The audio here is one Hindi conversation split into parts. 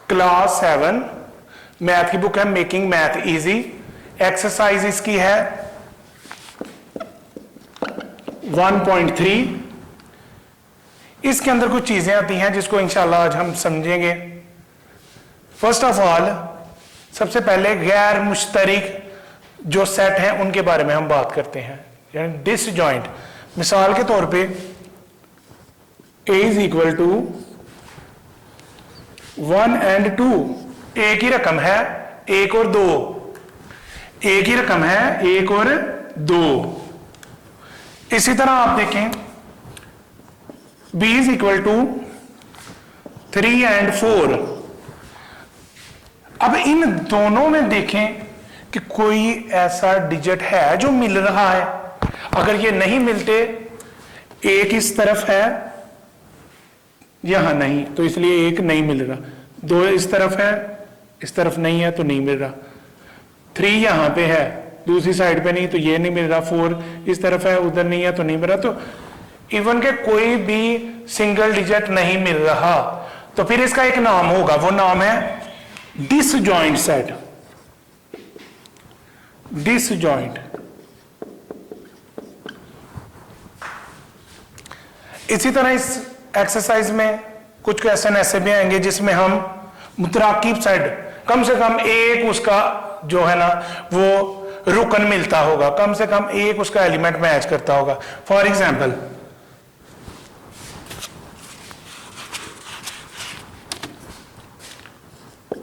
क्लास 7 मैथ की बुक है मेकिंग मैथ इजी। एक्सरसाइज इसकी है 1.3। इसके अंदर कुछ चीजें आती हैं जिसको इंशाल्लाह आज हम समझेंगे। फर्स्ट ऑफ ऑल सबसे पहले गैर मुश्तरिक जो सेट हैं उनके बारे में हम बात करते हैं, यानी डिसजॉइंट। मिसाल के तौर पे a is equal to 1 and 2, एक ही रकम है, 1 और 2, एक ही रकम है 1 और 2। इसी तरह आप देखें b is equal to 3 and 4। अब इन दोनों में देखें कि कोई ऐसा डिजिट है जो मिल रहा है। अगर ये नहीं मिलते, एक इस तरफ है यहां नहीं, तो इसलिए एक नहीं मिल रहा। 2 इस तरफ है, इस तरफ नहीं है तो नहीं मिल रहा। 3 यहां पे है, दूसरी साइड पे नहीं, तो ये नहीं मिल रहा। 4 इस तरफ है, उधर नहीं है तो नहीं मिल रहा। तो इवन के कोई भी सिंगल डिजिट नहीं मिल रहा, तो फिर इसका एक नाम होगा, वो नाम है डिसजॉइंट सेट। डिसजॉइंट। इसी तरह इस एक्सरसाइज में कुछ क्वेश्चन ऐसे भी आएंगे जिसमें हम मुतराकिब सेट, कम से कम एक उसका जो है ना वो रुकन मिलता होगा, कम से कम एक उसका एलिमेंट मैच करता होगा। For example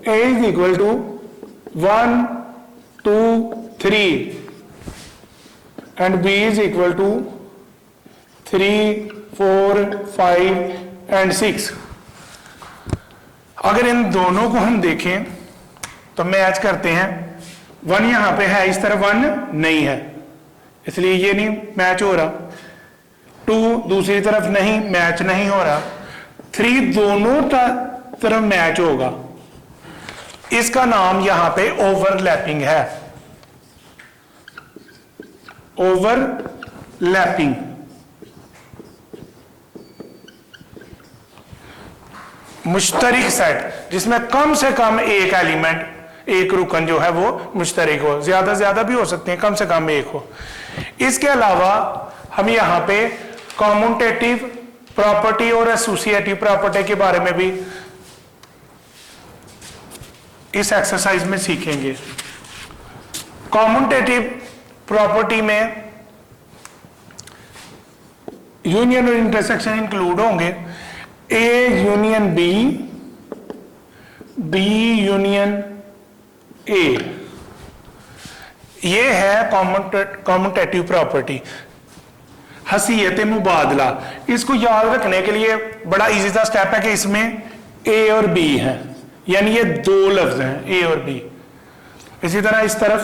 a is equal to 1 2 3 and b is equal to 3 4 5 and 6। अगर इन दोनों को हम देखें तो मैच करते हैं। 1 यहां पे है, इस तरफ 1 नहीं है, इसलिए ये नहीं मैच हो रहा। 2 दूसरी तरफ नहीं, मैच नहीं हो रहा। 3 दोनों तरफ मैच होगा। इसका नाम यहां पे ओवरलैपिंग है। ओवरलैपिंग। मुश्तरिक सेट जिसमें कम से कम एक एलिमेंट, एक रुकन जो है वो मुश्तरिक हो, ज्यादा ज्यादा भी हो सकते हैं, कम से कम एक हो। इसके अलावा हम यहां पे कॉम्यूटेटिव प्रॉपर्टी और एसोसिएटिव प्रॉपर्टी के बारे में भी इस एक्सरसाइज में सीखेंगे। कॉम्यूटेटिव प्रॉपर्टी में यूनियन और इंटरसेक्शन इंक्लूड होंगे। A union B, B union A, ये है कॉम्यूटेटिव प्रॉपर्टी। हसीयत मुबादला, इसको याद रखने के लिए बड़ा इजी सा स्टेप है कि इसमें A और B है, यानी ये 2 लफ्ज हैं A और B। इसी तरह इस तरफ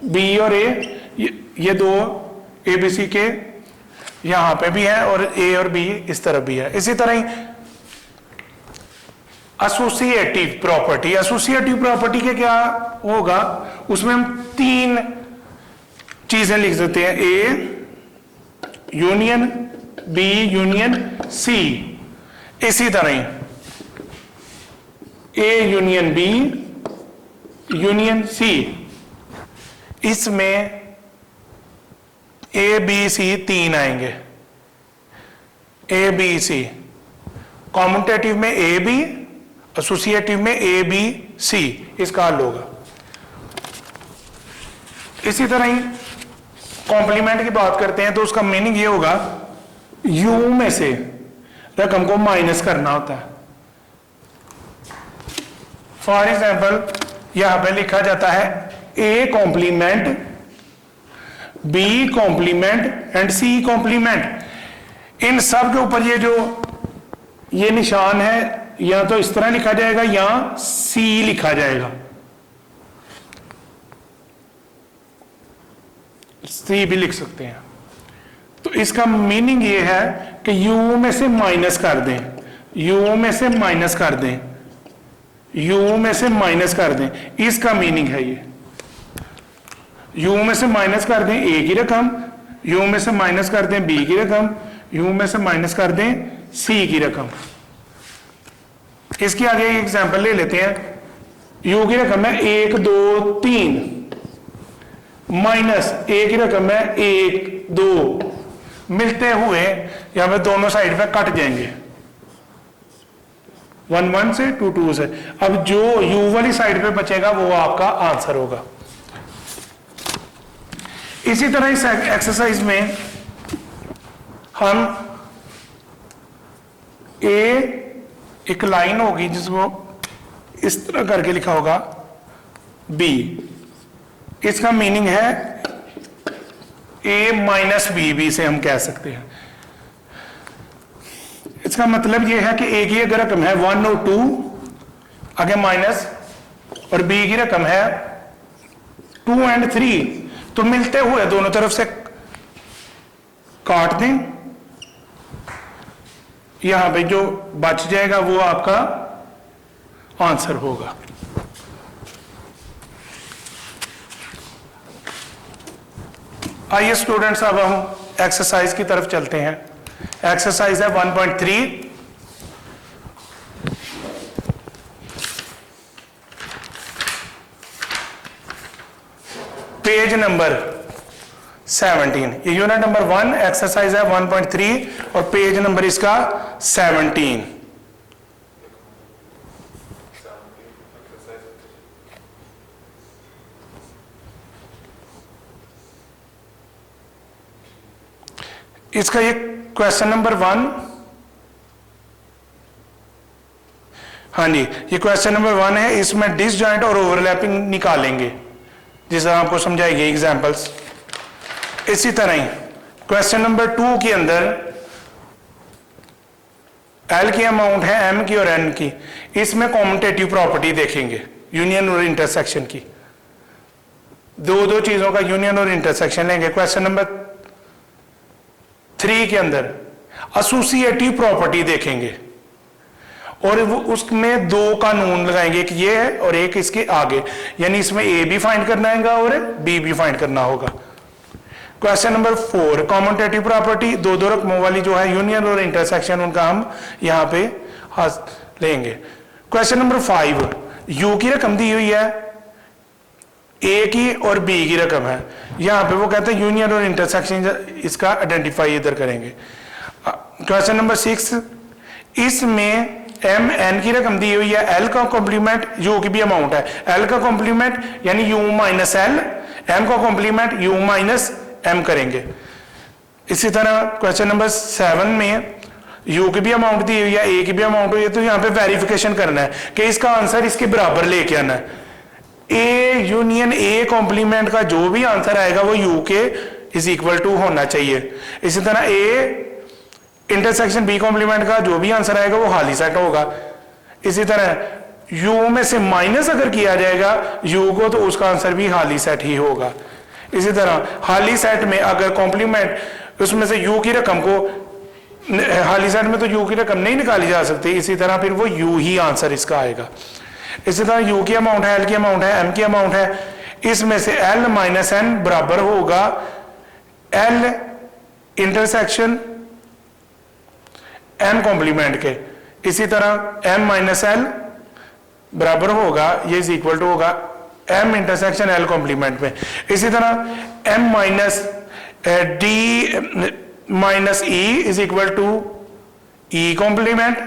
B और A, ये 2 ABC के यहां पे भी है और A और B इस तरफ भी है। इसी तरह ही एसोसिएटिव प्रॉपर्टी, एसोसिएटिव प्रॉपर्टी के क्या होगा, उसमें हम 3 चीजें लिख देते हैं, A union B union C। इसी तरह A union B union C, इसमें A B C 3 आएंगे। A B C कॉम्यूटेटिव में A B, एसोसिएटिव में A B C, इसका हल होगा। इसी तरह ही कॉम्प्लीमेंट की बात करते हैं तो उसका मीनिंग ये होगा, U में से रकम को माइनस करना होता है। फॉर एग्जाम्पल यहां पे लिखा जाता है A complement, B complement and C complement. इन सब के ऊपर ये निशान है, या तो इस तरह लिखा जाएगा या C लिखा जाएगा, C भी लिख सकते हैं। तो इसका मीनिंग ये है कि U में से माइनस कर दें, U में से माइनस कर दें, U में से माइनस कर दें, इसका मीनिंग है ये। U में से माइनस कर दें A की रकम, U में से माइनस कर दें B की रकम, U में से माइनस कर दें C की रकम। इसकी आगे एक एग्जांपल ले लेते हैं। यू की रकम है 1 2 3 माइनस ए की रकम है 1 2, मिलते हुए यहां पे दोनों साइड पे कट जाएंगे, 1 1 से 2 2 से। अब जो यू वाली साइड पे बचेगा वो आपका आंसर होगा। इसी तरह इस एक्सरसाइज में हम एक लाइन होगी जिसको इस तरह करके लिखा होगा बी, इसका मीनिंग है ए माइनस बी, बी से हम कह सकते हैं। इसका मतलब यह है कि ए की अगर रकम है 1 और 2 आगे माइनस, और बी की रकम है 2 और 3, तो मिलते हुए दोनों तरफ से काट दें, यहां पे जो बच जाएगा वो आपका आंसर होगा। आइए स्टूडेंट्स, अब हम एक्सरसाइज की तरफ चलते हैं। एक्सरसाइज है 1.3। पेज नंबर 17, ये यूनिट नंबर 1 एक्सरसाइज है 1.3 और पेज नंबर इसका 17। इसका ये क्वेश्चन नंबर 1, हाँ जी, ये क्वेश्चन नंबर 1 है। इसमें डिसजॉइंट और ओवरलैपिंग निकालेंगे, जिसे आपको समझाएंगे एग्जांपल्स। इसी तरह ही क्वेश्चन नंबर 2 के अंदर एल की अमाउंट है एम की और एन की, इसमें कॉम्यूटेटिव प्रॉपर्टी देखेंगे, यूनियन और इंटरसेक्शन की। दो चीजों का यूनियन और इंटरसेक्शन लेंगे। क्वेश्चन नंबर 3 के अंदर एसोसिएटिव प्रॉपर्टी देखेंगे और वो उसमें 2 कानून लगाएंगे, एक ये है और एक इसके आगे, यानी इसमें ए भी फाइंड करना है और बी भी फाइंड करना होगा। क्वेश्चन नंबर 4 कॉम्यूटेटिव प्रॉपर्टी, दो रकमों वाली जो है यूनियन और इंटरसेक्शन, उनका हम यहां पे लेंगे। क्वेश्चन नंबर 5 यू की रकम दी हुई है, ए की और बी की रकम है, यहां पे वो कहते हैं यूनियन और इंटरसेक्शन, इसका आइडेंटिफाई इधर करेंगे। क्वेश्चन नंबर 6 इसमें एम एन की रकम दी हुई है, एल का कॉम्प्लीमेंट, यू की भी अमाउंट है, एल का कॉम्प्लीमेंट यानी यू माइनस एल, एम का कॉम्प्लीमेंट यू माइनस एम करेंगे। इसी तरह क्वेश्चन नंबर 7 में यू की भी अमाउंट दी हुई है, ए की भी अमाउंट हुई है, तो यहां पे वेरिफिकेशन करना है कि इसका आंसर इसके बराबर लेके आना है। ए यूनियन ए कॉम्प्लीमेंट का जो भी आंसर आएगा वो यू के इज इक्वल टू होना चाहिए। इसी तरह ए इंटरसेक्शन बी कॉम्प्लीमेंट का जो भी आंसर आएगा वो हाली सेट होगा। इसी तरह यू में से माइनस अगर किया जाएगा यू को, तो उसका आंसर भी हाली सेट ही होगा। इसी तरह हाली सेट में अगर कॉम्प्लीमेंट उसमें से यू की रकम को, हाली सेट में तो यू की रकम नहीं निकाली जा सकती, इसी तरह फिर वो यू ही आंसर इसका आएगा। इसी तरह यू की अमाउंट है, एल की अमाउंट है, एम की अमाउंट है, इसमें से एल माइनस एन बराबर होगा एल इंटरसेक्शन एम कॉम्प्लीमेंट के। इसी तरह एम माइनस एल बराबर होगा, ये इज इक्वल टू होगा एम इंटरसेक्शन एल कॉम्प्लीमेंट में। इसी तरह M minus D minus E is equal to E complement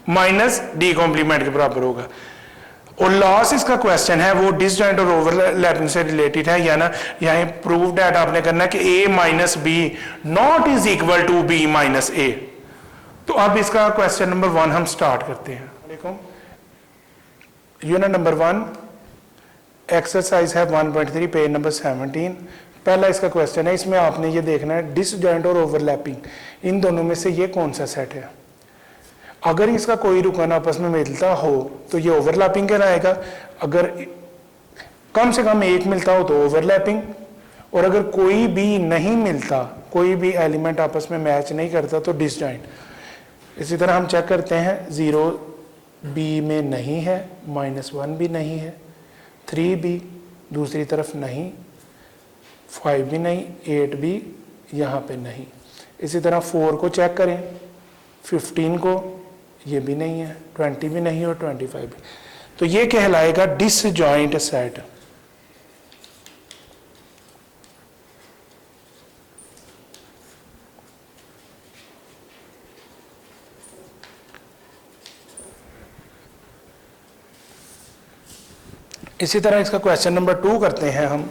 minus D complement के बराबर होगा। और लास्ट इसका क्वेश्चन है वो डिसजॉइंट और ओवरलैपिंग से रिलेटेड है, या ना यहां प्रूव दैट आपने करना है कि A minus B not is equal to B minus A. तो अब इसका क्वेश्चन नंबर 1 हम स्टार्ट करते हैं। देखो यूनिट नंबर 1 एक्सरसाइज है 1.3 पेज नंबर 17। पहला इसका क्वेश्चन है, इसमें आपने ये देखना है डिसजॉइंट और ओवरलैपिंग, इन दोनों में से ये कौन सा सेट है। अगर इसका कोई रुकान आपस में मिलता हो तो ये ओवरलैपिंग कहलाएगा, अगर कम से कम एक मिलता हो तो ओवरलैपिंग, और अगर कोई भी नहीं मिलता, कोई भी एलिमेंट आपस में मैच नहीं करता तो डिसजॉइंट। इसी तरह हम चेक करते हैं, 0 बी में नहीं है, -1 भी नहीं है, 3 भी दूसरी तरफ नहीं, 5 भी नहीं, 8 भी यहाँ पे नहीं। इसी तरह 4 को चेक करें, 15 को ये भी नहीं है, 20 भी नहीं और 25 भी, तो ये कहलाएगा डिसजॉइंट सेट। इसी तरह इसका क्वेश्चन नंबर 2 करते हैं हम।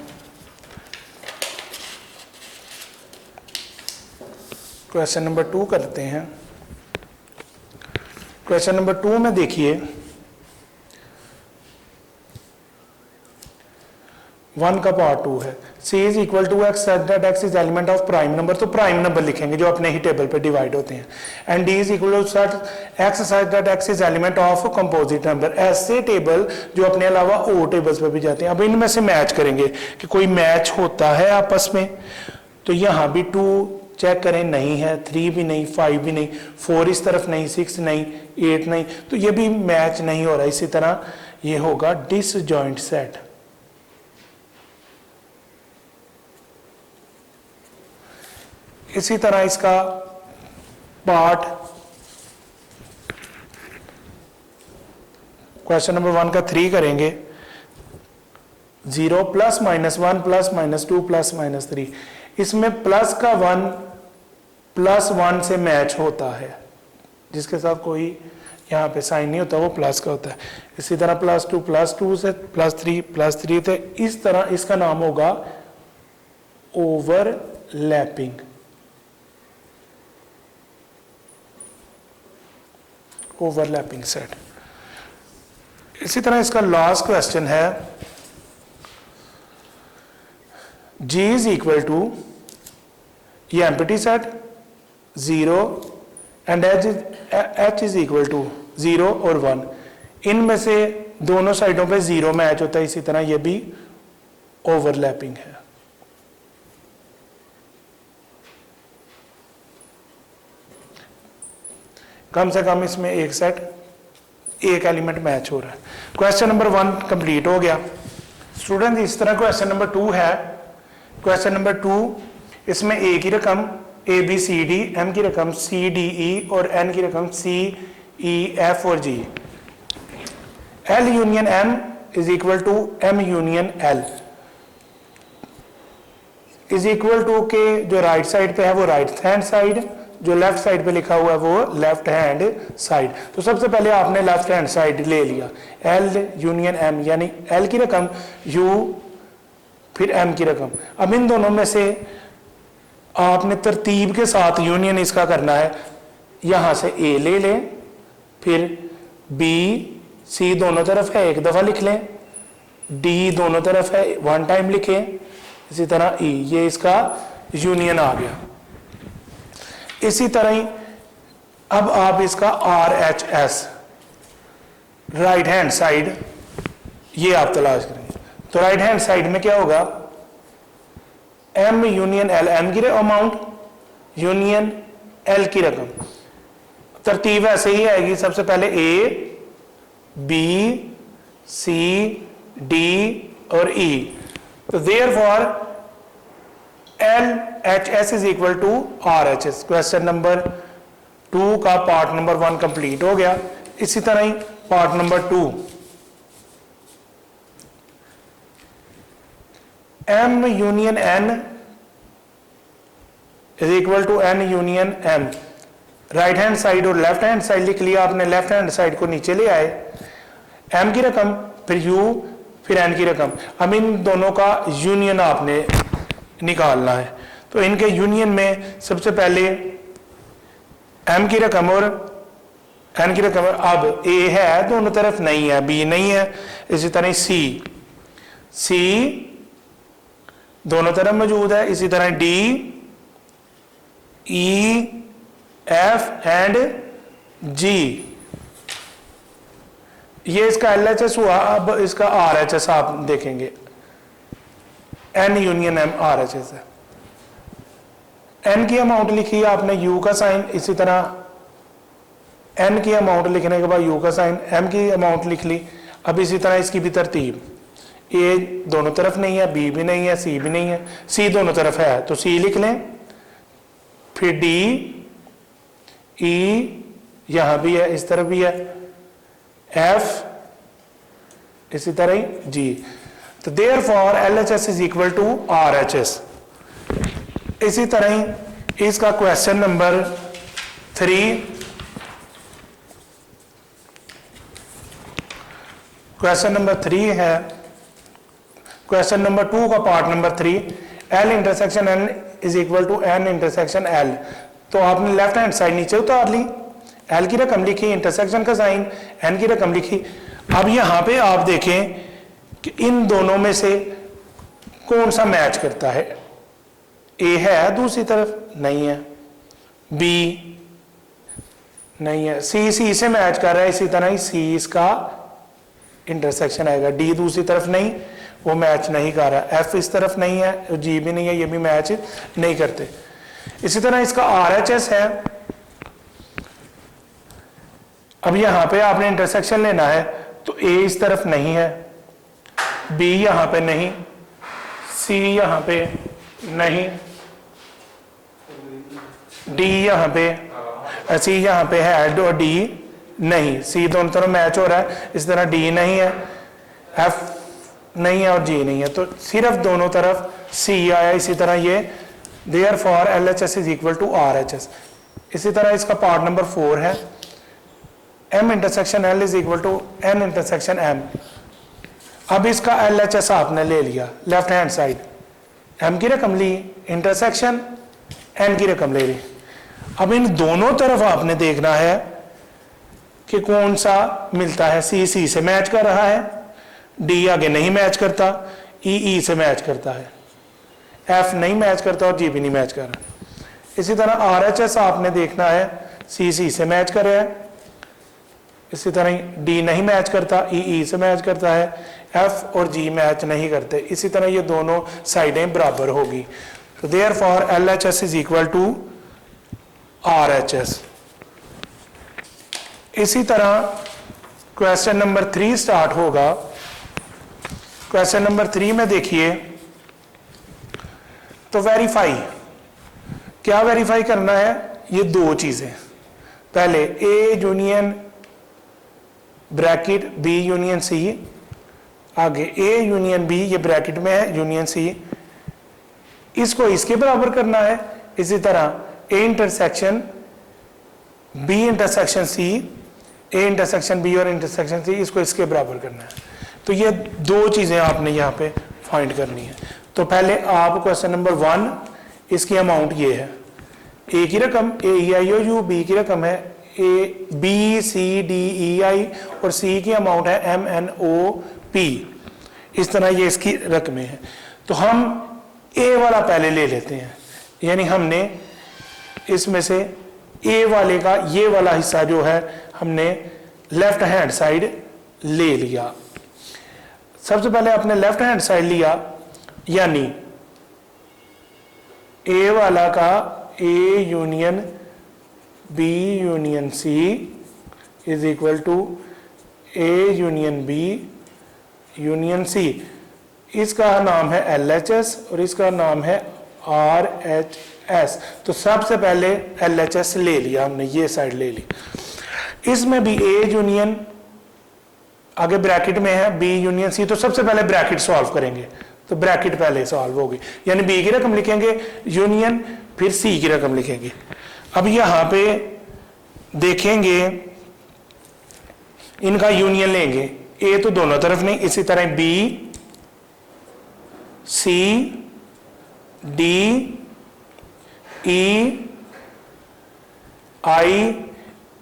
क्वेश्चन नंबर 2 करते हैं। क्वेश्चन नंबर 2 में देखिए 1 का पार्ट 2 है। C is equal to x such that x is element of prime number, तो प्राइम नंबर लिखेंगे जो अपने ही टेबल पे डिवाइड होते हैं। And D is equal to such x such that x is element of composite number, ऐसे टेबल जो अपने अलावा और टेबल्स पे भी जाते हैं। अब इनमें से मैच करेंगे कि कोई मैच होता है आपस में, तो यहाँ भी 2 चेक करें, नहीं है, 3 भी नहीं, 5 भी नहीं, 4 इस तरफ नहीं, 6 नहीं, 8 नहीं, तो ये भी मैच नहीं हो रहा। इसी तरह ये होगा डिसजॉइंट सेट। इसी तरह इसका पार्ट क्वेश्चन नंबर 1 का 3 करेंगे। 0 plus minus 1 plus minus 2 plus minus 3, इसमें प्लस का 1 प्लस 1 से मैच होता है, जिसके साथ कोई यहाँ पे साइन नहीं होता वो प्लस का होता है। इसी तरह प्लस 2 से प्लस 3 थे, इस तरह इसका नाम होगा ओवरलैपिंग। Overlapping set. इसी तरह इसका लास्ट क्वेश्चन है G इज इक्वल टू, ये empty set 0 and H is equal to 0 और 1, इनमें से दोनों साइडों पे 0 मैच होता है। इसी तरह ये भी ओवरलैपिंग है। कम से कम इसमें एक सेट, एक एलिमेंट मैच हो रहा है। क्वेश्चन नंबर 1 कंप्लीट हो गया। स्टूडेंट इस तरह क्वेश्चन नंबर 2 है। क्वेश्चन नंबर 2, इसमें ए की रकम ABCD, M की रकम CDE और N की रकम CEF और G। L union M is equal to M union L is equal to के जो राइट साइड पे है वो राइट हैंड साइड, जो लेफ्ट साइड पे लिखा हुआ है वो लेफ्ट हैंड साइड। तो सबसे पहले आपने लेफ्ट हैंड साइड ले लिया, L यूनियन M, यानी L की रकम U फिर M की रकम। अब इन दोनों में से आपने तरतीब के साथ यूनियन इसका करना है। यहां से A ले लें, फिर B C दोनों तरफ है एक दफा लिख लें, D दोनों तरफ है 1 टाइम लिखें, इसी तरह E, ये इसका यूनियन आ गया। इसी तरह ही अब आप इसका RHS राइट हैंड साइड ये आप तलाश करेंगे। तो राइट हैंड साइड में क्या होगा, M यूनियन L, M की अमाउंट यूनियन L की रकम। तरतीब ऐसे ही आएगी, सबसे पहले A B C D और E। तो therefore LHS is equal to RHS। Question number 2 का पार्ट नंबर 1 कंप्लीट हो गया। इसी तरह ही part number 2, M union N is equal to N union M। Right hand side और लेफ्ट हैंड साइड लिख लिया आपने, लेफ्ट हैंड साइड को नीचे ले आए, M की रकम फिर U फिर N की रकम। अब इन दोनों का यूनियन आपने निकालना है। तो इनके यूनियन में सबसे पहले M की रकम और N की रकम। अब A है दोनों तरफ, नहीं है, B नहीं है, इसी तरह C दोनों तरफ मौजूद है, इसी तरह D E F and G। ये इसका LHS हुआ। अब इसका RHS आप देखेंगे, N यूनियन M RHS है। N की अमाउंट लिखी आपने, U का साइन, इसी तरह N की अमाउंट लिखने के बाद U का साइन, M की अमाउंट लिख ली। अब इसी तरह इसकी भी तरतीब, A दोनों तरफ नहीं है, B भी नहीं है, C भी नहीं है, C दोनों तरफ है तो C लिख लें, फिर D E यहां भी है, इस तरफ भी है, एफ इसी तरह ही जी। तो therefore LHS is equal to RHS। इसी तरह ही इसका क्वेश्चन नंबर 3, क्वेश्चन नंबर 3 है, क्वेश्चन नंबर 2 का part number 3, L intersection N is equal to N intersection L। तो आपने लेफ्ट हैंड साइड नीचे उतार ली, L की रकम लिखी, इंटरसेक्शन का साइन, N की रकम लिखी। अब यहां पे आप देखें कि इन दोनों में से कौन सा मैच करता है। A है दूसरी तरफ, नहीं है, B नहीं है, C से मैच कर रहा है, इसी तरह ही C इसका इंटरसेक्शन आएगा। D दूसरी तरफ नहीं, वो मैच नहीं कर रहा, F इस तरफ नहीं है, G भी नहीं है, ये भी मैच नहीं करते। इसी तरह इसका RHS है। अब यहां पे आपने इंटरसेक्शन लेना है, तो A इस तरफ नहीं है, B यहां पे नहीं, C यहां पे नहीं, D यहां पे, C यहां पे है और D नहीं, C दोनों तरफ मैच हो रहा है, इस तरह D नहीं है, F नहीं है और G नहीं है, तो सिर्फ दोनों तरफ C आया। इसी तरह ये therefore LHS is equal to RHS। इसी तरह इसका पार्ट नंबर 4 है, M intersection L is equal to N intersection M। अब इसका LHS आपने ले लिया लेफ्ट हैंड साइड, M की रकम ली, इंटरसेक्शन N की रकम ले ली। अब इन दोनों तरफ आपने देखना है कि कौन सा मिलता है। C से मैच कर रहा है, D आगे नहीं मैच करता, E से मैच करता है, F नहीं मैच करता और G भी नहीं मैच कर रहा। इसी तरह RHS आपने देखना है, C से मैच कर रहा है, इसी तरह D नहीं मैच करता, E से मैच करता है, F और G मैच नहीं करते। इसी तरह ये दोनों साइडें बराबर होगी। तो therefore LHS is equal to RHS। इसी तरह क्वेश्चन नंबर 3 स्टार्ट होगा। क्वेश्चन नंबर 3 में देखिए, तो वेरीफाई, क्या वेरीफाई करना है, ये दो चीजें। पहले A union bracket B union C, आगे A यूनियन B, ये ब्रैकेट में है, यूनियन C, इसको इसके बराबर करना है। इसी तरह A intersection B intersection C, A intersection B और इंटरसेक्शन C, इसको इसके बराबर करना है। तो ये दो चीजें आपने यहाँ पे फाइंड करनी है। तो पहले आप क्वेश्चन नंबर 1, इसकी अमाउंट ये है, A की रकम AEIOU, B की रकम है BCDEI और C की अमाउंट है MNOP। इस तरह ये इसकी रकमें हैं। तो हम A वाला पहले ले लेते हैं, यानी हमने इसमें से A वाले का ये वाला हिस्सा जो है हमने लेफ्ट हैंड साइड ले लिया। सबसे पहले आपने लेफ्ट हैंड साइड लिया, यानी A वाला का A union B union C is equal to A union B union C। इसका नाम है LHS और इसका नाम है RHS। तो सबसे पहले LHS ले लिया हमने, ये साइड ले ली। इसमें भी A यूनियन आगे ब्रैकेट में है B यूनियन C, तो सबसे पहले ब्रैकेट सॉल्व करेंगे, तो ब्रैकेट पहले सॉल्व होगी, यानी B की रकम लिखेंगे यूनियन, फिर C की रकम लिखेंगे। अब यहां पे देखेंगे, इनका यूनियन लेंगे, A तो दोनों तरफ नहीं, इसी तरह B C D E I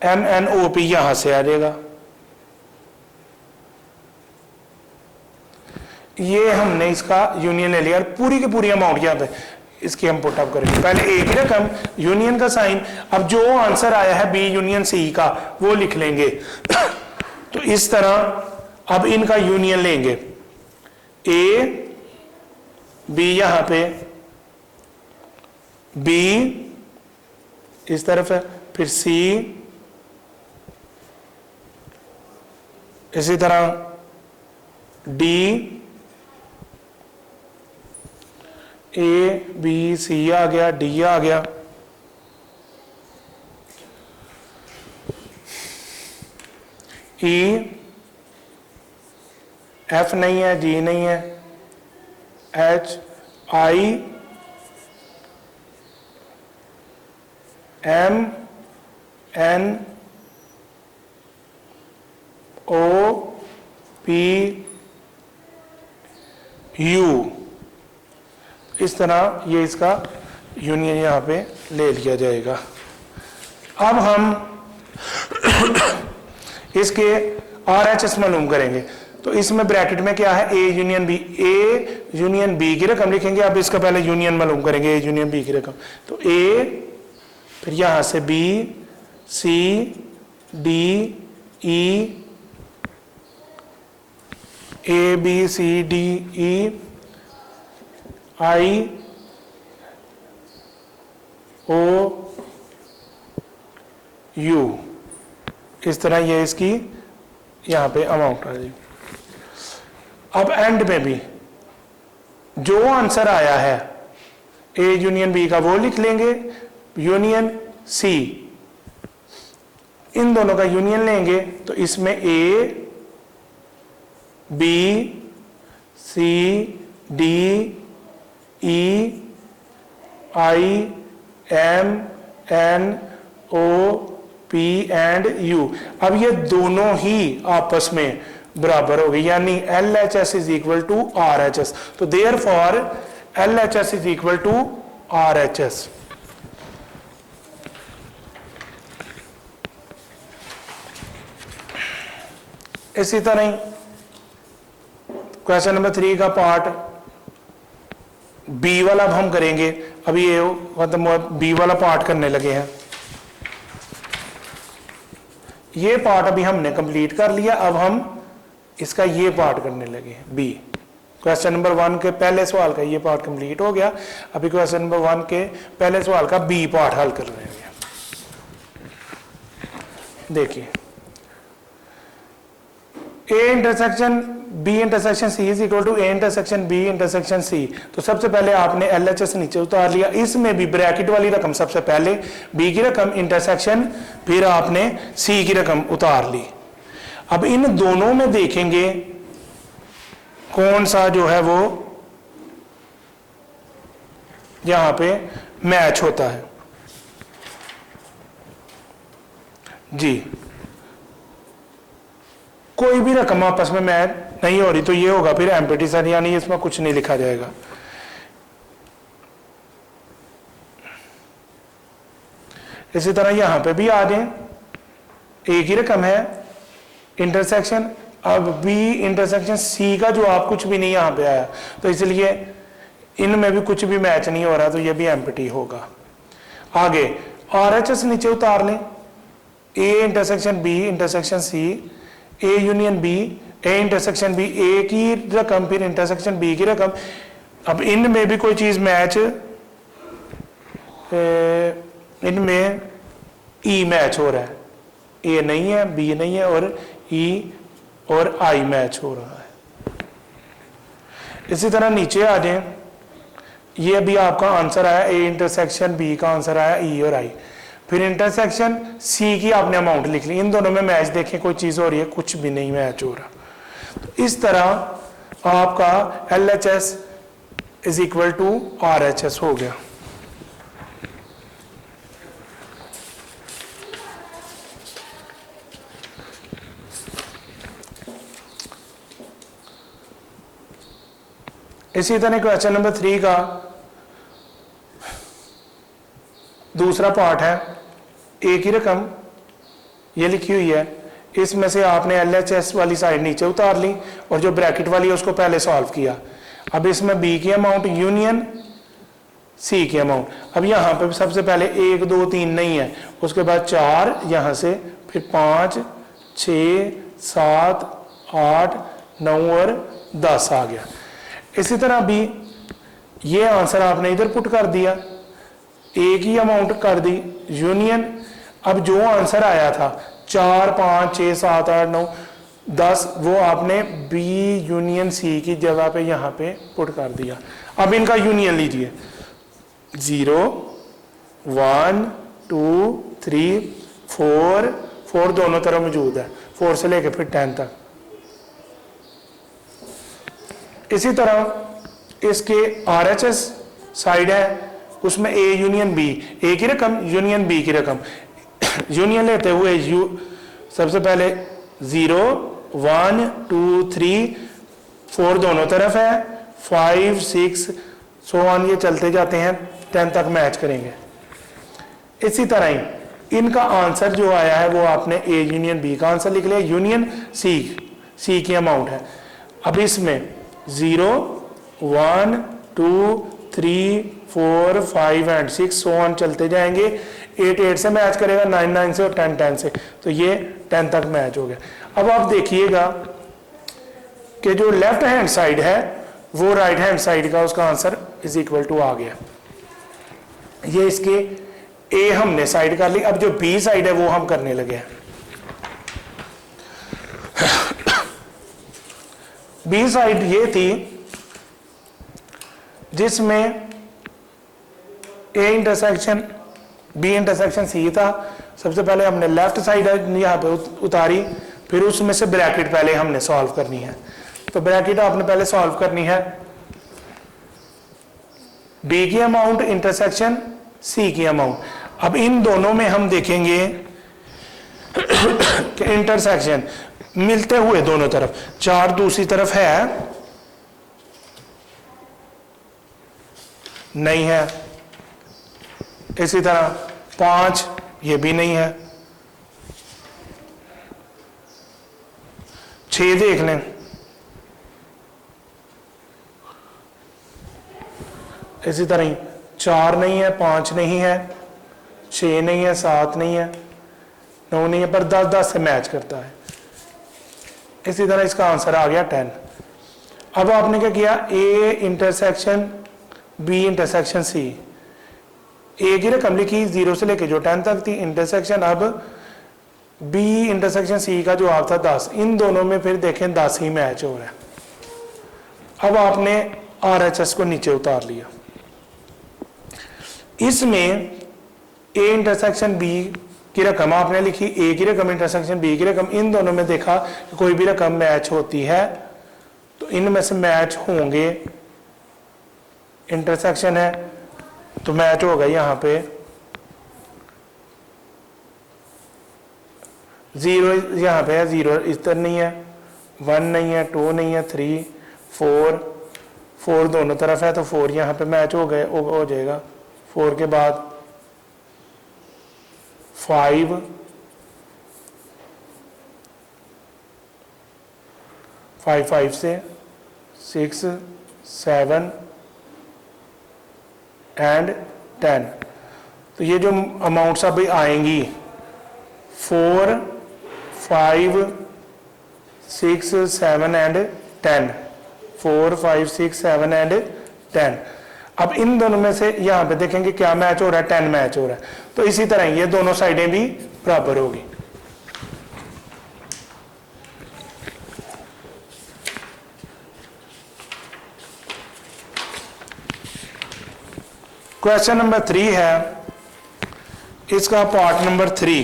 MNOP यहां से आ जाएगा। ये हमने इसका यूनियन ले लिया, पूरी की पूरी अमाउंट यहां पे इसकी हम पुट अप करेंगे। पहले A की रकम, यूनियन का साइन, अब जो आंसर आया है B यूनियन C का वो लिख लेंगे। तो इस तरह अब इनका यूनियन लेंगे, A B यहां पे, B इस तरफ है, फिर C, इसी तरह D, A B C आ गया, D आ गया, ई, एफ नहीं है, जी नहीं है, H, I, M, N, O, P, U. इस तरह ये इसका यूनियन यहां पे ले लिया जाएगा। अब हम इसके RHS मालूम करेंगे। तो इसमें ब्रैकेट में क्या है, A union B, A union B की रकम लिखेंगे। अब इसका पहले यूनियन मालूम करेंगे, ए यूनियन बी की रकम। तो ए, फिर यहां से B, C, D, E, A B C D E, I, O, U. इस तरह ये इसकी यहां पे अमाउंट आ जाएगी। अब एंड में भी जो आंसर आया है ए यूनियन बी का वो लिख लेंगे, यूनियन सी, इन दोनों का यूनियन लेंगे। तो इसमें A, B, C, D, E, I, M, N, O, P and U. अब ये दोनों ही आपस में बराबर हो गए, यानी LHS is equal to RHS। तो therefore LHS is equal to RHS। इसी तरह ही क्वेश्चन नंबर 3 का पार्ट बी वाला अब हम करेंगे। अभी ये मतलब बी वाला पार्ट करने लगे हैं। ये पार्ट अभी हमने कंप्लीट कर लिया। अब हम इसका ये पार्ट करने लगे हैं, बी। क्वेश्चन नंबर 1 के पहले सवाल का ये पार्ट कंप्लीट हो गया। अभी क्वेश्चन नंबर 1 के पहले सवाल का बी पार्ट हल कर रहे हैं। देखिए, A intersection B intersection C is equal to A intersection B intersection C. तो सबसे पहले आपने LHS नीचे उतार लिया। इसमें भी ब्रैकेट वाली रकम सबसे पहले, बी की रकम इंटरसेक्शन, फिर आपने सी की रकम उतार ली। अब इन दोनों में देखेंगे कौन सा जो है वो यहां पे मैच होता है। जी, कोई भी रकम आपस में मैच नहीं हो रही तो ये होगा फिर एम्प्टी सर, यानी इसमें कुछ नहीं लिखा जाएगा। इसी तरह यहां पे भी आ जाए, एक ही रकम है इंटरसेक्शन, अब बी इंटरसेक्शन सी का जो आप कुछ भी नहीं यहां पे आया, तो इसलिए इनमें भी कुछ भी मैच नहीं हो रहा, तो ये भी एम्प्टी होगा। आगे RHS नीचे उतार लें, A intersection B intersection C, A union B, A intersection B, A की रकम फिर इंटरसेक्शन बी की रकम। अब इनमें भी कोई चीज मैच, इनमें ई मैच हो रहा है, ए नहीं है, बी नहीं है, और ई और आई मैच हो रहा है। इसी तरह नीचे आ जाए, ये भी आपका आंसर आया, ए इंटरसेक्शन बी का आंसर आया ई और आई। फिर इंटरसेक्शन सी की आपने अमाउंट लिख ली। इन दोनों में मैच देखें, कोई चीज हो रही है, कुछ भी नहीं मैच हो रहा। तो इस तरह आपका LHS is equal to RHS हो गया। इसी तरह क्वेश्चन नंबर 3 का दूसरा पार्ट है, ए की रकम ये लिखी हुई है, इसमें से आपने LHS वाली साइड नीचे उतार ली और जो ब्रैकेट वाली है उसको पहले सॉल्व किया। अब इसमें बी की अमाउंट यूनियन सी की अमाउंट। अब यहाँ पे सबसे पहले 1 2 3 नहीं है, उसके बाद 4 यहाँ से, फिर 5 6 7 8 9 और 10 आ गया। इसी तरह भी ये आंसर आपने इधर पुट कर दिया, एक ही अमाउंट कर दी यूनियन। अब जो आंसर आया था 4 5 6 7 8 9 10, वो आपने बी यूनियन सी की जगह पे यहाँ पे पुट कर दिया। अब इनका यूनियन लीजिए, 0 1 2 3 4 4 दोनों तरफ मौजूद है, 4 से लेके फिर 10 तक। इसी तरह इसके RHS साइड है, उसमें A यूनियन B, A की रकम यूनियन B की रकम, यूनियन लेते हुए सबसे पहले 0 1 2 3 4 दोनों तरफ है, 5 6 सो ऑन, ये चलते जाते हैं 10 तक मैच करेंगे। इसी तरह ही इनका आंसर जो आया है वो आपने A यूनियन B का आंसर लिख लिया, यूनियन C की अमाउंट है। अब इसमें 0 1 2 3 4 5 एंड 6 सो ऑन चलते जाएंगे, 8 8 से मैच करेगा, 9 9 से और 10 10 से, तो ये 10 तक मैच हो गया। अब आप देखिएगा कि जो लेफ्ट हैंड साइड है वो राइट हैंड साइड का उसका आंसर इज इक्वल टू आ गया। ये इसके ए हमने साइड कर ली, अब जो बी साइड है वो हम करने लगे हैं। बी साइड ये थी जिसमें A intersection B intersection C था। सबसे पहले हमने लेफ्ट साइड यहाँ पे उतारी, फिर उसमें से ब्रैकेट पहले हमने सॉल्व करनी है। तो ब्रैकेट आपने पहले सॉल्व करनी है, बी की अमाउंट इंटरसेक्शन सी की अमाउंट। अब इन दोनों में हम देखेंगे कि इंटरसेक्शन मिलते हुए दोनों तरफ, 4 दूसरी तरफ है नहीं है, इसी तरह 5 ये भी नहीं है, 6 देख लें, इसी तरह ही 4 नहीं है, 5 नहीं है, 6 नहीं है, 7 नहीं है, 9 नहीं है, पर 10 10 से मैच करता है। इसी तरह इसका आंसर आ गया 10। अब आपने क्या किया, A intersection B intersection C, A की रकम लिखी 0 से लेके जो 10 तक थी इंटरसेक्शन, अब बी इंटरसेक्शन सी का जवाब था 10। इन दोनों में फिर देखें 10 ही मैच हो रहा है। अब आपने RHS को नीचे उतार लिया, इसमें ए इंटरसेक्शन बी की रकम आपने लिखी, ए की रकम इंटरसेक्शन बी की रकम, इन दोनों में देखा कि कोई भी रकम मैच होती है तो इनमें से मैच होंगे, इंटरसेक्शन है तो मैच होगा यहाँ पे 0, यहाँ पे है 0, इस तरह नहीं है, 1 नहीं है, 2 नहीं है, 3 4 दोनों तरफ है तो 4 यहाँ पे मैच हो गए, हो जाएगा। 4 के बाद 5 5 से 6 7 एंड 10। तो ये जो अमाउंट्स अभी आएंगी 4 5 6 7 एंड 10, 4 5 6 7 एंड 10। अब इन दोनों में से यहां पे देखेंगे क्या मैच हो रहा है, 10 मैच हो रहा है। तो इसी तरह ये दोनों साइडें भी बराबर होगी। क्वेश्चन नंबर 3 है, इसका पार्ट नंबर 3,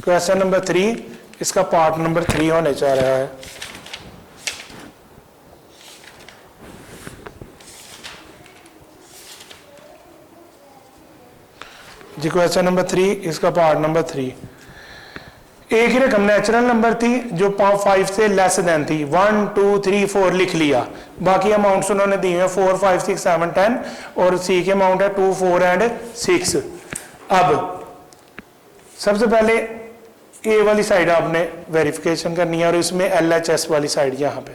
क्वेश्चन नंबर 3 इसका पार्ट नंबर 3 होने जा रहा है। जी क्वेश्चन नंबर 3 इसका पार्ट नंबर 3, एक ही रकम नेचुरल नंबर थी जो 5 से लेस देन थी, 1 2 3 4 लिख लिया, बाकी अमाउंट्स उन्होंने दी हैं 4 5 6 7 10 और सी के अमाउंट है 2 4 एंड 6। अब सबसे पहले ए वाली साइड आपने वेरिफिकेशन करनी है और इसमें LHS वाली साइड यहाँ पे,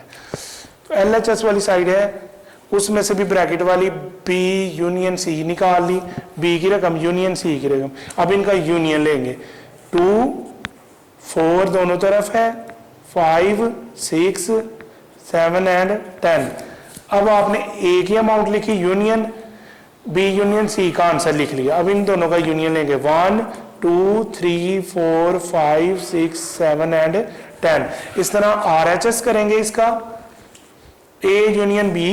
तो LHS वाली साइड है उसमें से भी ब्रैकेट वाली बी यूनियन सी निकाल ली, बी की रकम यूनियन सी की रकम। अब इनका यूनियन लेंगे, 2 4 दोनों तरफ है, 5 6 7 एंड 10। अब आपने ए की अमाउंट लिखी, यूनियन बी यूनियन सी का आंसर लिख लिया। अब इन दोनों का यूनियन लेंगे, 1 2 3 4 5 6 7 एंड 10। इस तरह RHS करेंगे इसका, ए यूनियन बी,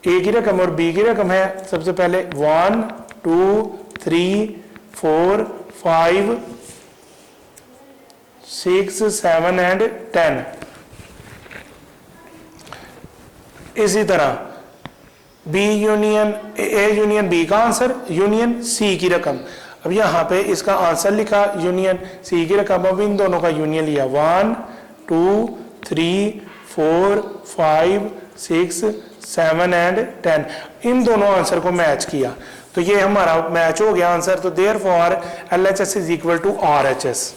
ए की रकम और बी की रकम है, सबसे पहले 1 2 3 4 5 6, 7 एंड 10। इसी तरह B union A union B का आंसर, यूनियन सी की रकम। अब यहाँ पे इसका आंसर लिखा, यूनियन सी की रकम, अब इन दोनों का यूनियन लिया 1, 2, 3, 4, 5, 6, 7 एंड 10। इन दोनों आंसर को मैच किया तो ये हमारा मैच हो गया आंसर। तो therefore LHS is equal to RHS।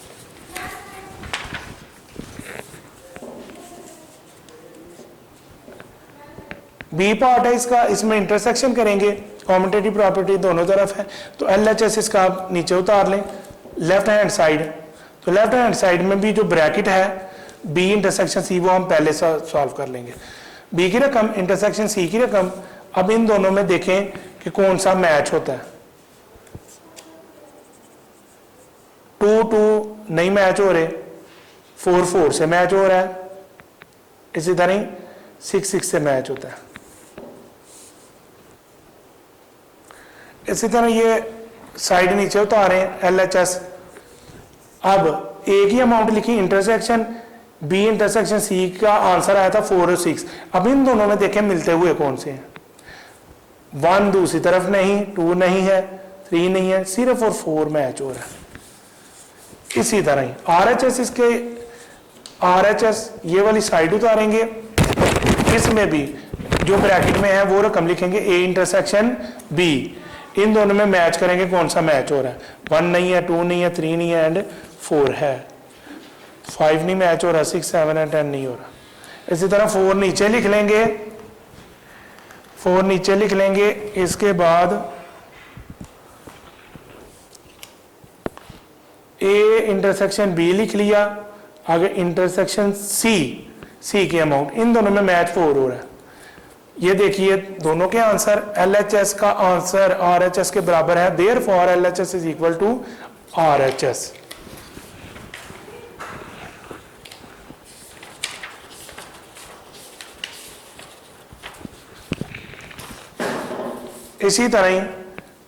B part है इसका, इसमें इंटरसेक्शन करेंगे, कॉम्यूटेटिव प्रॉपर्टी दोनों तरफ है। तो LHS इसका आप नीचे उतार लें लेफ्ट हैंड साइड। तो लेफ्ट हैंड साइड में भी जो ब्रैकेट है बी इंटरसेक्शन सी वो हम पहले सॉल्व कर लेंगे। बी की रकम इंटरसेक्शन सी की रकम। अब इन दोनों में देखें कि कौन सा मैच होता है। 2, 2 नहीं मैच हो रहे, 4, 4 से मैच हो रहा है, इसी तरह 6, 6 से मैच होता है। इसी तरह ये साइड नीचे उतारे LHS। अब एक ही अमाउंट लिखी इंटरसेक्शन बी इंटरसेक्शन सी का आंसर आया था 4 और 6। अब इन दोनों में देखें मिलते हुए कौन से हैं। 1 दूसरी तरफ नहीं, 2 नहीं है, 3 नहीं है, सिर्फ और 4 मैच हो रहा है। इसी तरह ही RHS, इसके RHS ये वाली साइड उतारेंगे, इसमें भी जो ब्रैकेट में है वो रकम लिखेंगे A इंटरसेक्शन B। इन दोनों में मैच करेंगे कौन सा मैच हो रहा है। 1 नहीं है, 2 नहीं है, 3 नहीं है एंड 4 है। 5 नहीं मैच हो रहा, 6, 7 एंड 10 नहीं हो रहा। इसी तरह 4 नीचे लिख लेंगे, 4 नीचे लिख लेंगे। इसके बाद A इंटरसेक्शन B लिख लिया, आगे इंटरसेक्शन C के अमाउंट, इन दोनों में मैच 4 हो रहा है। ये देखिए दोनों के आंसर, LHS का आंसर RHS के बराबर है, therefore LHS is equal to RHS। इसी तरह ही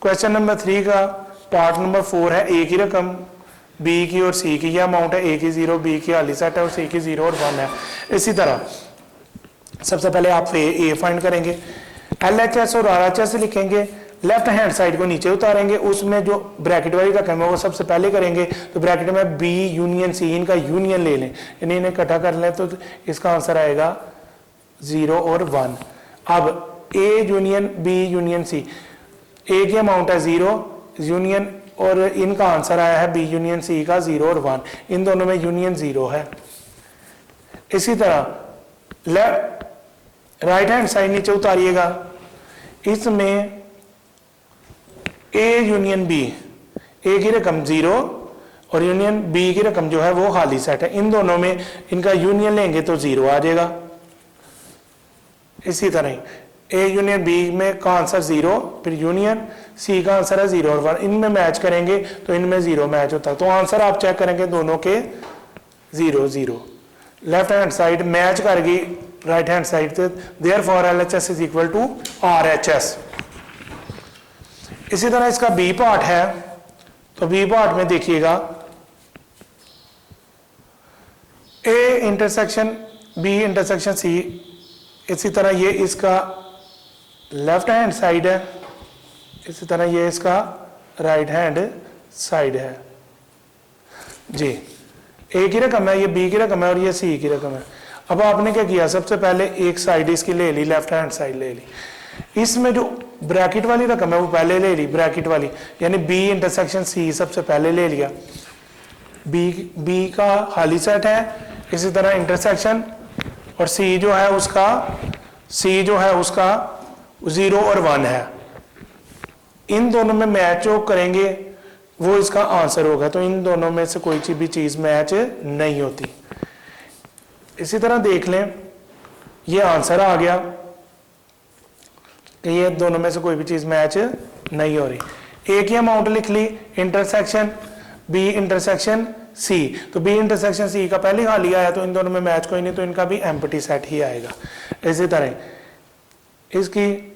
क्वेश्चन नंबर 3 का पार्ट नंबर 4 है। A की रकम, B की और C की, यह अमाउंट है। A की 0, B की खाली सेट है और C की 0 और 1 है। इसी तरह सबसे पहले आप A फाइंड करेंगे, LHS और RHS लिखेंगे, लेफ्ट हैंड साइड को नीचे उतारेंगे, उसमें जो ब्रैकेट वाली रकम है वो सबसे पहले करेंगे। तो ब्रैकेट में B यूनियन C, इनका यूनियन ले लें, इन्हें इकट्ठा कर लें तो इसका आंसर आएगा 0 और 1। अब A union B union C, A की अमाउंट है 0 यूनियन, और इनका आंसर आया है B यूनियन C का 0 और 1, इन दोनों में यूनियन 0 है। इसी तरह राइट हैंड साइड नीचे उतारिएगा, इसमें A यूनियन B, A की रकम 0 और यूनियन B की रकम जो है वो खाली सेट है, इन दोनों में इनका यूनियन लेंगे तो 0 आ जाएगा। इसी तरह A यूनियन B में का आंसर 0, फिर यूनियन C का आंसर है 0 और 1, इनमें मैच करेंगे तो इनमें 0 मैच होता है। तो आंसर आप चेक करेंगे दोनों के 0, 0। लेफ्ट हैंड साइड मैच कर गई राइट हैंड साइड से, therefore LHS is equal to RHS। इसी तरह इसका B पार्ट है, तो B पार्ट में देखिएगा A intersection B intersection C, इसी तरह ये इसका लेफ्ट हैंड साइड है, इसी तरह ये इसका राइट हैंड साइड है जी। A की रकम है, ये B की रकम है और ये C की रकम है। अब आपने क्या किया, सबसे पहले एक साइड इसकी ले ली, लेफ्ट हैंड साइड ले ली, इसमें जो ब्रैकेट वाली रकम है वो पहले ले ली, ब्रैकेट वाली यानी B इंटरसेक्शन C सबसे पहले ले लिया। B का खाली सेट है, इसी तरह इंटरसेक्शन, और C जो है उसका 0 और 1 है। इन दोनों में मैच जो करेंगे वो इसका आंसर होगा, तो इन दोनों में से कोई भी चीज मैच नहीं होती। इसी तरह देख लें, ये आंसर आ गया कि ये दोनों में से कोई भी चीज मैच नहीं हो रही। एक ही अमाउंट लिख ली, इंटरसेक्शन B इंटरसेक्शन C, तो B इंटरसेक्शन C का पहले खाली आया तो इन दोनों में मैच कोई नहीं, तो इनका भी एम्प्टी सेट ही आएगा। इसी तरह इसकी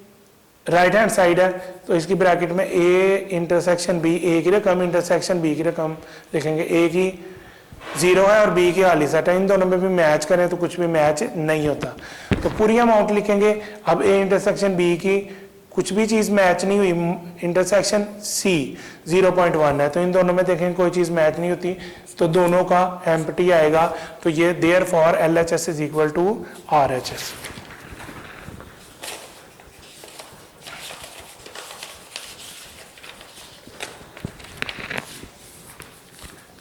राइट हैंड साइड है, तो इसकी ब्रैकेट में A इंटरसेक्शन B, A की रकम इंटरसेक्शन B की रकम लिखेंगे, A की जीरो है और बी की खाली सेट है, इन दोनों में भी मैच करें तो कुछ भी मैच नहीं होता। तो पूरी अमाउंट लिखेंगे। अब ए इंटरसेक्शन बी की कुछ भी चीज मैच नहीं हुई, इंटरसेक्शन सी 0.1 है, तो इन दोनों में देखें कोई चीज मैच नहीं होती, तो दोनों का एम्प्टी आएगा। तो ये therefore LHS is equal to RHS।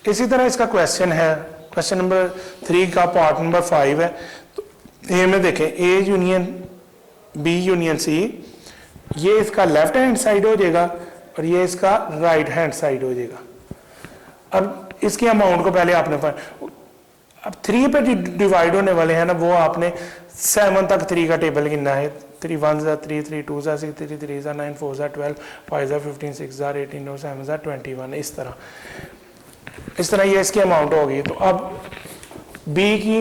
इसी तरह इसका क्वेश्चन है, क्वेश्चन नंबर 3 का पार्ट नंबर 5 है। तो ए में देखें A union B union C, ये इसका लेफ्ट हैंड साइड हो जाएगा और ये इसका राइट हैंड साइड हो जाएगा। अब इसकी अमाउंट को पहले आपने अब 3 पे डिवाइड होने वाले हैं ना, वो आपने 7 तक 3 का टेबल गिनना है। 3 1 3 3 2 6 3 3 9 4 12 5 15 6 18 7 21, इस तरह ये इसकी अमाउंट होगी। तो अब बी की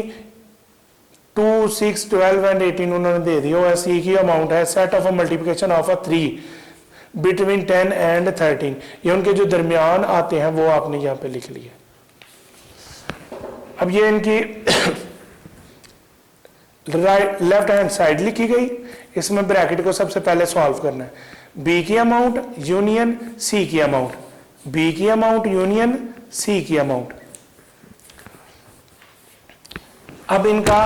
2 6 12 एंड 18 उन्होंने दे दी है। सी की अमाउंट है set of a multiplication of a 3 between 10 and 13, ये उनके जो दरमियान आते हैं वो आपने यहाँ पे लिख लिए। अब ये इनकी राइट लेफ्ट हैंड साइड लिखी गई, इसमें ब्रैकेट को सबसे पहले सॉल्व करना है। बी की अमाउंट यूनियन सी की अमाउंट, बी की अमाउंट यूनियन सी की अमाउंट। अब इनका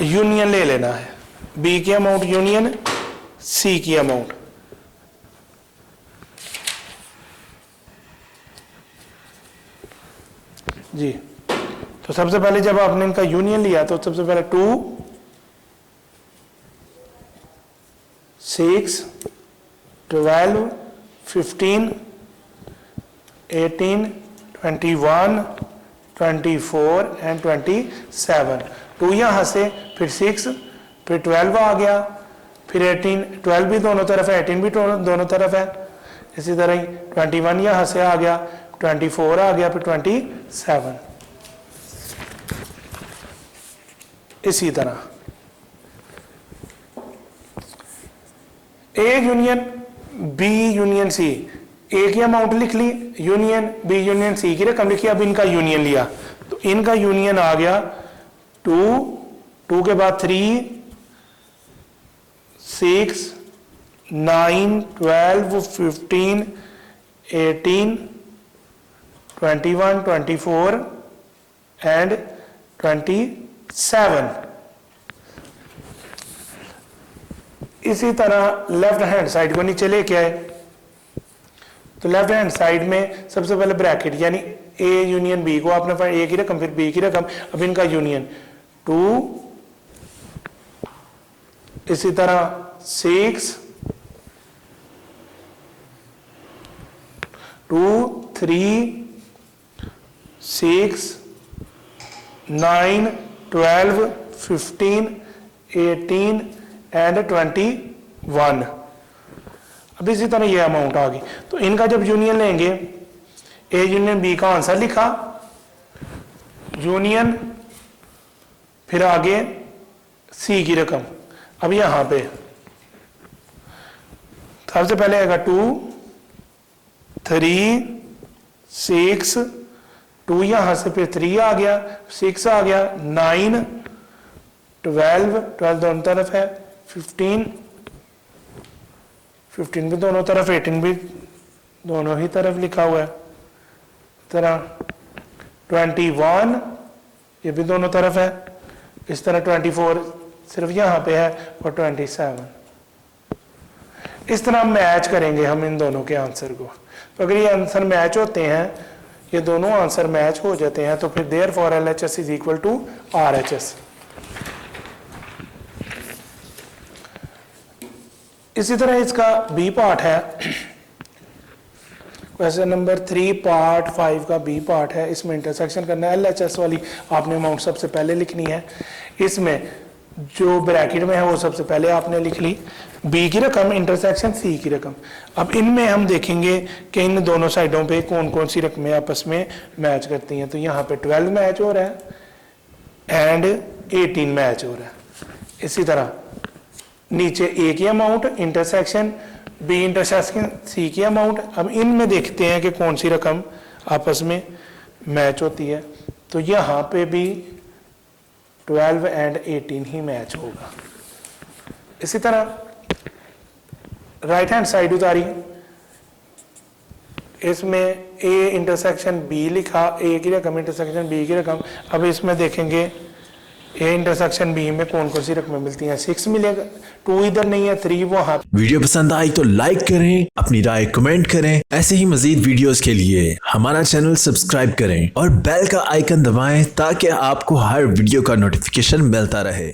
यूनियन ले लेना है, बी की अमाउंट यूनियन सी की अमाउंट। जी, तो सबसे पहले जब आपने इनका यूनियन लिया तो सबसे पहले 2 6 12 15 18 21 24 एंड 27। 2 यहां से, फिर 6, फिर 12 आ गया, फिर 18, 12 भी दोनों तरफ है, 18 भी दोनों तरफ है। इसी तरह ही 21 यहां से आ गया, 24 आ गया, फिर 27। इसी तरह A union B union C, A की अमाउंट लिख ली, यूनियन बी यूनियन सी की रकम लिखी। अब इनका यूनियन लिया तो इनका यूनियन आ गया 2 के बाद 3 6 9 12 15 18 21 24 एंड 27। इसी तरह लेफ्ट हैंड साइड को नीचे लेके आए, तो लेफ्ट हैंड साइड में सबसे पहले ब्रैकेट यानी ए यूनियन बी को आपने ए की रकम फिर बी की रकम। अब इनका यूनियन 2, इसी तरह 6 2 3 6 9 12 15 18 एंड 21। अब इसी तरह ये अमाउंट आ गई। तो इनका जब यूनियन लेंगे, ए यूनियन बी का आंसर लिखा, यूनियन फिर आगे सी की रकम। अब यहां पे सबसे पहले आएगा 2 3 6 2 यहां से, फिर 3 आ गया, 6 आ गया, 9 12 दोनों तरफ है, 15 भी दोनों तरफ, 18 भी दोनों ही तरफ लिखा हुआ है। तरह 21 ये भी दोनों तरफ है, इस तरह 24 सिर्फ यहां पे है और 27। इस तरह मैच करेंगे हम इन दोनों के आंसर को। तो अगर ये आंसर मैच होते हैं, ये दोनों आंसर मैच हो जाते हैं, तो फिर therefore LHS is equal to RHS। इसी तरह इसका बी पार्ट है, क्वेश्चन नंबर 3 पार्ट 5 का बी पार्ट है। इसमें इंटरसेक्शन करना है, LHS वाली आपने अमाउंट सबसे पहले लिखनी है। इसमें जो ब्रैकेट में है वो सबसे पहले आपने लिख ली, बी की रकम इंटरसेक्शन सी की रकम। अब इनमें हम देखेंगे कि इन दोनों साइडों पे कौन कौन सी रकमें आपस में मैच करती हैं। तो यहाँ पे 12 मैच हो रहा है एंड 18 मैच हो रहा है। इसी तरह नीचे ए की amount intersection B intersection C की अमाउंट। अब इनमें देखते हैं कि कौन सी रकम आपस में मैच होती है। तो यहाँ पे भी 12 एंड 18 ही मैच होगा। इसी तरह राइट हैंड साइड उतारी, इसमें ए इंटरसेक्शन बी लिखा, ए की रकम इंटरसेक्शन बी की रकम। अब इसमें देखेंगे ए इंटरसेक्शन बी में कौन कौन सी रकमें मिलती हैं। 6 मिलेगा, 2 इधर नहीं है, 3 वहां। वीडियो पसंद आई तो लाइक करें, अपनी राय कमेंट करें। ऐसे ही मजीद वीडियोस के लिए हमारा चैनल सब्सक्राइब करें और बेल का आइकन दबाएं ताकि आपको हर वीडियो का नोटिफिकेशन मिलता रहे।